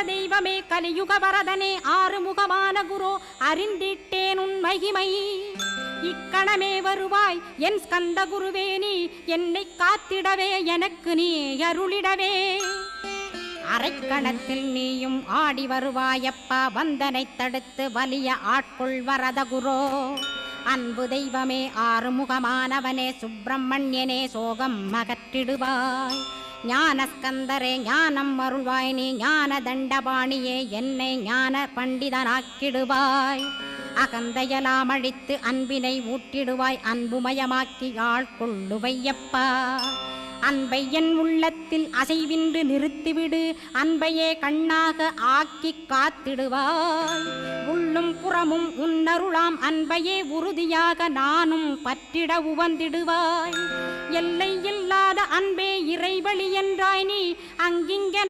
தெய்வமே கலியுக வரதனே ஆறுமுகமான குரு அறிந்திட்டேன் உன் மகிமை இக்கணமே வருவாய் என் ஸ்கந்த குருவேணி என்னை காத்திடவே எனக்கு நீ அருளிடவே அரைக்கணத்தில் நீயும் ஆடி வருவாயப்பா வந்தனை தடுத்து வலிய ஆட்கொள் வரத குரோ அன்பு தெய்வமே ஆறுமுகமானவனே சுப்பிரமணியனே சோகம் அகற்றிடுவாய் ஞானஸ்கந்தரே ஞானம் அருள்வாய் நீ ஞான தண்டபாணியே என்னை ஞான பண்டிதனாக்கிடுவாய் அகந்தையலாம் அழித்து அன்பினை ஊட்டிடுவாய் அன்புமயமாக்கி ஆட்கொள்ளுவையப்பா அன்பை என் உள்ளத்தில் அசைவின்றி நிறுத்திவிடு அன்பையே கண்ணாக ஆக்கி காத்திடுவாய் உள்ளும் புறமும் உன்னருளாம் அன்பையே உறுதியாக நானும் பற்றிட உவந்திடுவாய் எல்லை இல்லாத அன்பே இறைவழி என்றாய் நீ அங்கிங்க